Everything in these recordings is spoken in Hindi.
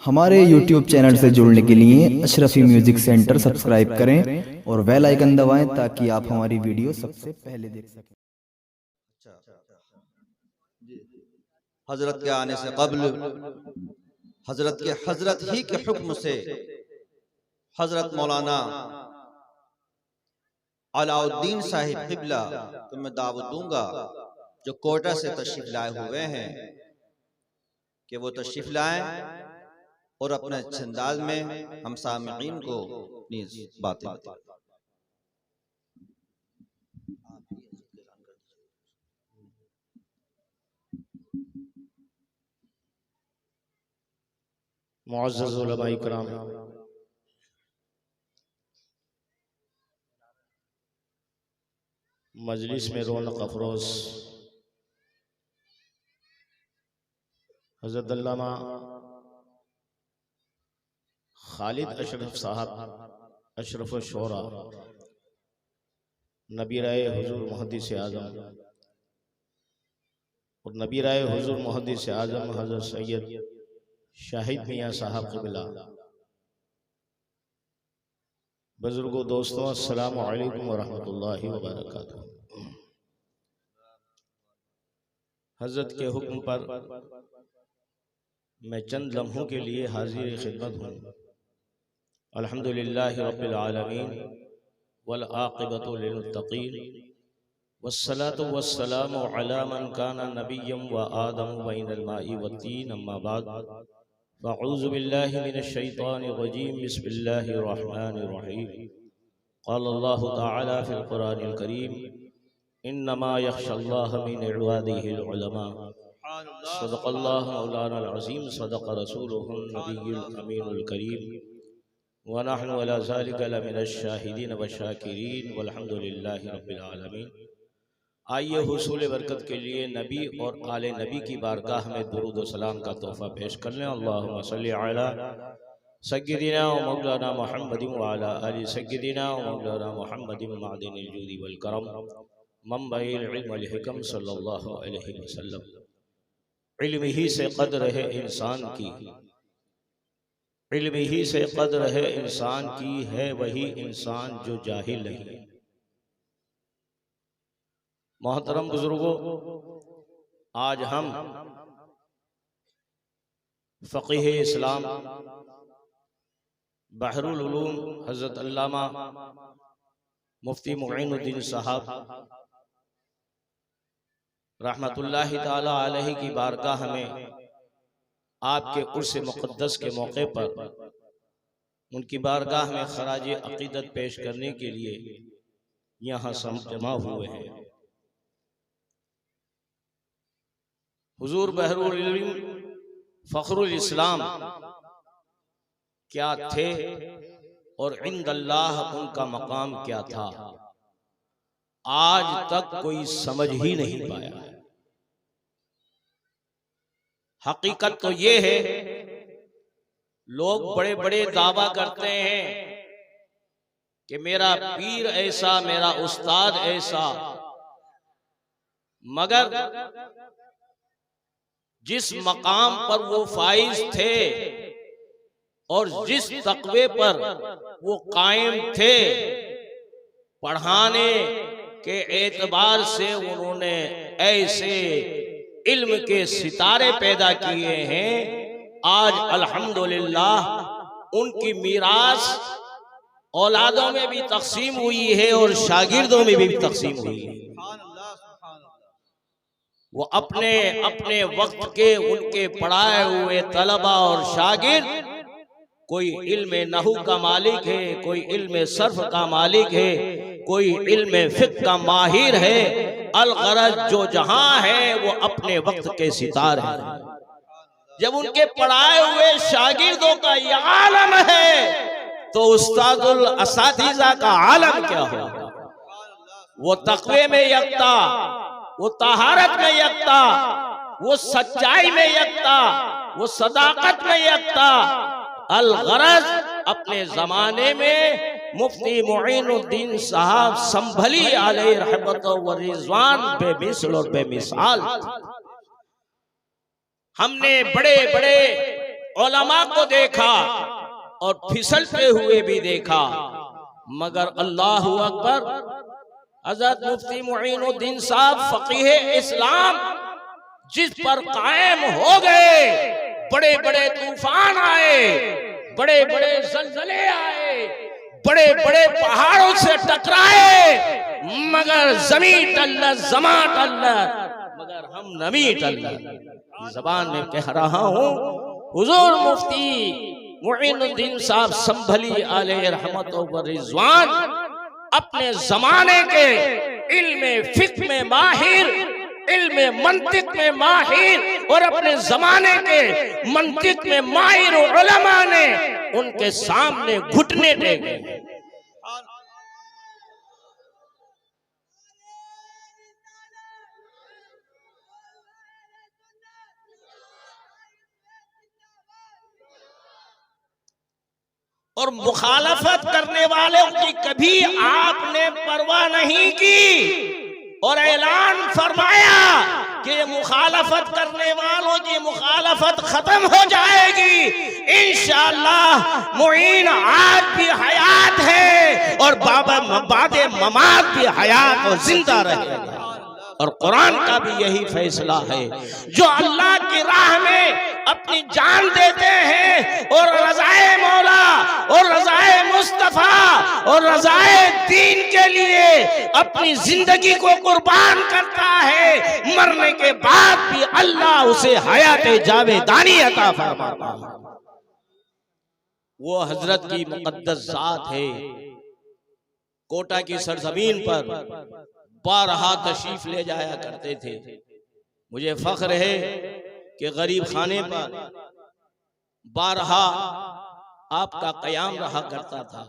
हमारे YouTube चैनल से जुड़ने के लिए अशरफी म्यूजिक सेंटर सब्सक्राइब करें और बेल आइकन दबाएं ताकि आप हमारी वीडियो सबसे पहले देख सकें। हजरत के आने से कब्ल हजरत के हजरत ही के हुक्म से हजरत मौलाना अलाउद्दीन साहिब क़िबला को मैं दावत दूंगा जो कोटा से तशरीफ लाए हुए हैं कि वो तशरीफ लाएं और अपने अच्छे अंदाज में हम सामईन को अपनी बातें बताएं। मुअज़्ज़ज़ उलमाए किराम, मजलिस में रौनक अफरोज हज़रत अल्लामा खालिद अशरफ साहब अशरफ शोरा नबीराए हुजूर मुहद्दिस आज़म और नबीराए हुजूर मुहद्दिस आज़म हज़रत सैयद शाहिद मियाँ साहब क़िबला, बुजुर्गों, दोस्तों, अस्सलामु अलैकुम वरहमतुल्लाहि वबरकातुहू। हज़रत के हुक्म पर मैं चंद लम्हों के लिए हाजिर खिदमत हूँ। अल्हम्दुलिल्लाहि रब्बिल आलमीन वल आक़िबतु लिल मुत्तक़ीन वस्सलातु वस्सलामु अला मन काना नबिय्यम व आदम बैनल माई वत्तीन, अम्मा बाद, फ़अऊज़ु बिल्लाहि मिनश शैतानिर रजीम, बिस्मिल्लाहिर रहमानिर रहीम। क़ाल अल्लाहु तआला फिल क़ुरानिल करीम, इन्नमा यख़्शल्लाह मिन इबादिहिल उलमा। सदक़ल्लाहु मौलाना अज़ीम, सदक़ रसूलुहुन नबियुल अमीनुल करीम, व नहनु अला ज़ालिका लमिनश शाहिदीन व शाकिरीन वल्हम्दुलिल्लाहि रब्बिल आलमीन। आइए हुसूल बरकत के लिए नबी और आले नबी की बारगाह में दुरूद व सलाम का तोहफ़ा पेश कर लें। अल्लाहुम्मा सल्लि अला सय्यिदिना व मौलाना मुहम्मदिन व अला आलि सय्यिदिना व मौलाना मुहम्मदिन मादिनिल जूदि वल करम मंबइल इल्म वल हिकम सल्लल्लाहु अलैहि वसल्लम। इल्म ही से कद्र है इंसान की, इल्म ही से कद्र है इंसान की, है वही इंसान जो जाहिल नहीं। मोहतरम बुजुर्गों, आज हम फ़क़ीह इस्लाम बहरुल उलूम हज़रत अल्लामा मुफ्ती मुईनुद्दीन साहब रहमतुल्लाहि ताला अलैहि की बारगाह में आपके उर्स मुक़द्दस के मौके पर उनकी बारगाह में खराज अक़ीदत पेश करने के लिए यहाँ जमा हुए हैं। हुजूर बहरुल उलूम फ़ख्रुल इस्लाम क्या थे और इंदल्लाह उनका मकाम क्या था, आज तक कोई समझ ही नहीं पाया। हकीकत तो ये है, लोग बड़े बड़े दावा करते हैं कि मेरा पीर ऐसा, मेरा उस्ताद ऐसा, मगर जिस मकाम पर वो फाइज थे और जिस तक़वे पर वो कायम थे, पढ़ाने के एतबार से उन्होंने ऐसे इल्म के सितारे पैदा किए हैं। आज अल्हम्दुलिल्लाह उनकी मीरास औलादों में भी तक़सीम हुई है और शागिर्दों में भी तक़सीम हुई है। वो अपने अपने वक्त के उनके पढ़ाए हुए तलबा और शागिर्द, कोई इल्म नहू का मालिक है, कोई इल्म सर्फ का मालिक है, कोई इल्म फिक़्ह का माहिर है। अल-गरज जो जहां है वो अपने वक्त के सितारे हैं। जब उनके पढ़ाए हुए शागिर्दों का ये आलम है तो उस्तादुल असातिज़ा का आलम क्या होगा। वो तक़वे में यकता, वो तहारत में यकता, वो सच्चाई में यकता, वो सदाकत में यकता। अल-गरज अपने जमाने में मुफ्ती मुईनुद्दीन साहब संभली अलैहि रहमत व रिज़वान बेमिसल और बेमिसाल। हमने बड़े बड़े उलमा को देखा और फिसलते हुए भी देखा, मगर अल्लाहु अकबर, हजरत मुफ्ती मुईनुद्दीन साहब फकीह इस्लाम जिस पर कायम हो गए, बड़े बड़े तूफान आए, बड़े बड़े जलजले आए, बड़े बड़े पहाड़ों से टकराए, मगर जमीन टल्ला जमा टल्ला, मगर हम नमी टल्ला। जबान में कह रहा हूँ, हुजूर मुफ्ती मुईनुद्दीन साहब संभली अलैहि रहमत व रिजवान अपने जमाने के इल्मे फिक्र में माहिर, इल्मे मंतिक में माहिर और अपने जमाने के मंतिक में माहिर उलमा ने उनके सामने घुटने टेके। और मुखालफत करने वालों की कभी आपने परवाह नहीं की और ऐलान फरमाया कि मुखालफत करने वालों की मुखालफत खत्म हो जाएगी इंशाअल्लाह। मुईन आज भी हयात है और बाबा बादे ममात भी हयात और जिंदा रहेगा। और कुरान का भी यही फैसला है, जो अल्लाह की राह में अपनी जान देते हैं और रज़ाए मौला और रज़ाए मुस्तफा और रज़ाए दीन के लिए अपनी जिंदगी को कुर्बान करता है, मरने के बाद भी अल्लाह उसे हयात जावेदानी अता फरमाता है। वो हजरत की मुक़द्दस जात है। कोटा की सरजमीन पर बारहा तशरीफ ले जाया करते थे। मुझे फख्र है कि गरीब खाने पर बारहा आपका कयाम रहा करता था।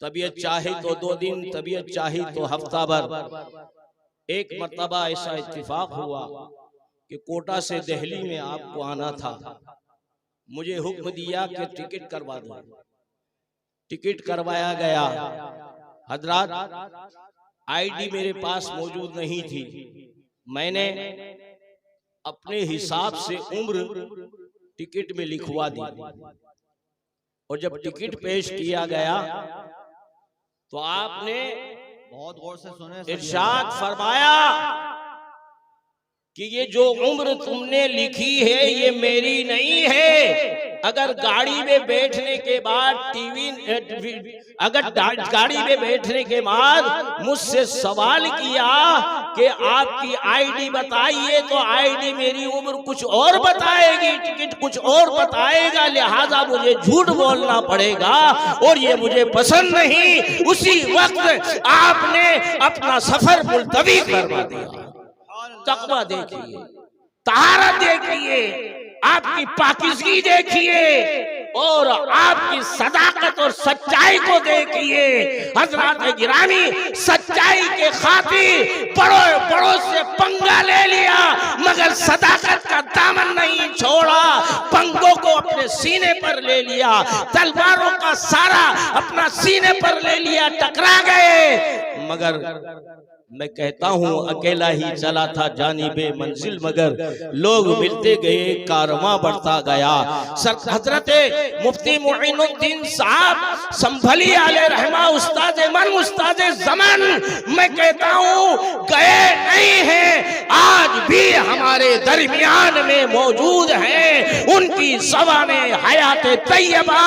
तबीयत चाहे तो 2 दिन, तबीयत चाहे तो हफ्ता भर। एक मर्तबा ऐसा इत्तेफाक हुआ कि कोटा से दिल्ली में आपको आना था। मुझे हुक्म दिया कि टिकट करवा दो। टिकट करवाया गया। हजरात, आईडी मेरे पास मौजूद नहीं थी। मैंने अपने हिसाब से उम्र टिकट में लिखवा दी और जब टिकट पेश किया गया तो आपने बहुत गौर से सुने, इरशाद फरमाया कि ये जो उम्र तुमने लिखी है ये मेरी नहीं है। अगर गाड़ी में बैठने के बाद गाड़ी में बैठने के बाद मुझसे सवाल किया कि आपकी आईडी बताइए, तो आईडी मेरी उम्र कुछ और बताएगी, टिकट कुछ और बताएगा, लिहाजा मुझे झूठ बोलना पड़ेगा और ये मुझे पसंद नहीं। उसी वक्त आपने अपना सफर मुलतवी करवा दिया। तकवा देखिए, तहारत देखिए, आपकी पाकिज़गी देखिए और आपकी सदाकत और सच्चाई को देखिए। हजरात गिरामी, सच्चाई के खातिर बड़ों से पंगा ले लिया मगर सदाकत का दामन नहीं छोड़ा। पंगों को अपने सीने पर ले लिया, तलवारों का सारा अपना सीने पर ले लिया, टकरा गए। मगर मैं कहता हूँ अकेला ही चला था जानिबे मंजिल, मगर लोग मिलते गए, कारवां बढ़ता गया। हजरत मुफ्ती मुईनुद्दीन साहब संभली अलैहि रहमा, उस्ताद मन उस्ताद ज़मान, मैं कहता हूँ गए नहीं हैं, आज भी हमारे दरमियान में मौजूद हैं। उनकी ज़बाने हयात तैयबा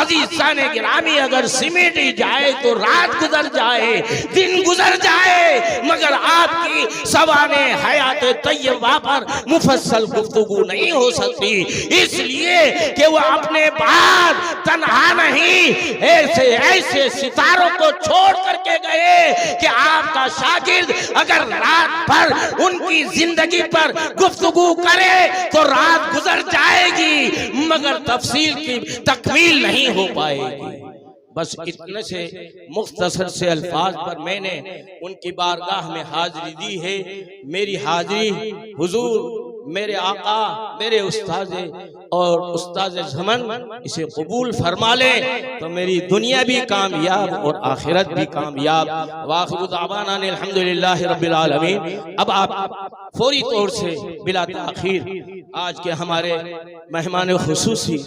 अज़ीज़ाने गिरामी अगर सिमटी जाए तो रात गुजर जाए, दिन गुजर जाए, मगर आपकी सवाने हयात तैयबा पर मुफस्सल गुफ्तगू नहीं हो सकती, इसलिए कि वो अपने बाद तन्हा नहीं, ऐसे ऐसे सितारों को छोड़ करके गए कि आपका शागिर्द अगर रात भर उनकी जिंदगी पर गुफ्तगू करे तो रात गुजर जाएगी मगर तफसील की तकमील नहीं हो पाएगी। बस इतने से मुख्तसर से अल्फाज पर मैंने उनकी बारगाह में हाजिरी दी है। मेरी हाजिरी हुजूर, मेरे आका, मेरे उस्ताद और उस्ताद ज़मन इसे कबूल फरमा ले तो मेरी दुनिया भी कामयाब और आखिरत भी कामयाब। वाखिरु दावाना अल्हम्दुलिल्लाहि रब्बिल आलमीन। अब आप फौरी तौर से बिला ताखीर आज के हमारे मेहमान खुसूसी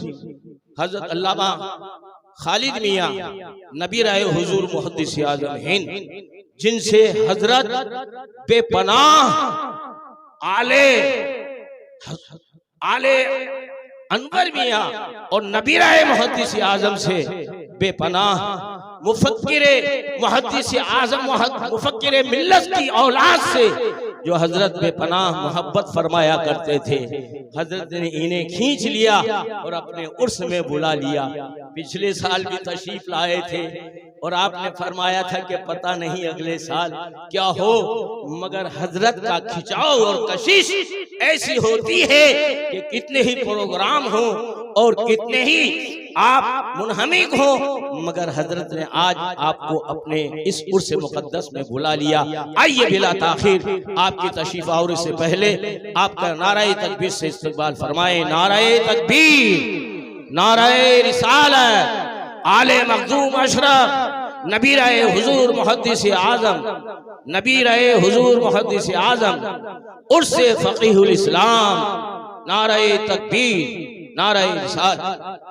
हजरत अल्लामा खालिद मियाँ नबी राय हुजूर मुहद्दिस आज़म हिंद, जिनसे हजरत बेपनाह आले अनवर मियाँ और नबी राय मुहद्दिस आज़म से बेपनाह मुफक्किरे मुहद्दिस आज़म मुफक्किरे मिल्लत की औलाद से जो हजरत बेपनाह मोहब्बत फरमाया करते थे, हजरत ने इन्हें खींच लिया और अपने उर्स में बुला लिया। पिछले साल भी तशरीफ लाए थे और आपने फरमाया था कि पता नहीं अगले साल क्या हो, मगर हजरत का खिंचाव और कशिश ऐसी होती है कि कितने ही प्रोग्राम हो और कितने ही आप मुनहमिक हो, मगर हजरत ने आज आपको अपने इस उर्स मुकद्दस में बुला लिया। आइए बिला ताखीर आपकी तशरीफ आवर से पहले आपका नाराए तकबीर से इस्तकबाल फरमाए। नाराए तकबीर, नाराए रिसालत, आले मखदूम अशरफ, नबी राय हुजूर मुहद्दिस आज़म, नबी राय हुजूर मुहद्दिस आज़म, उर्स फ़क़ीहुल इस्लाम। नाराए तकबीर, नाराए रिसालत।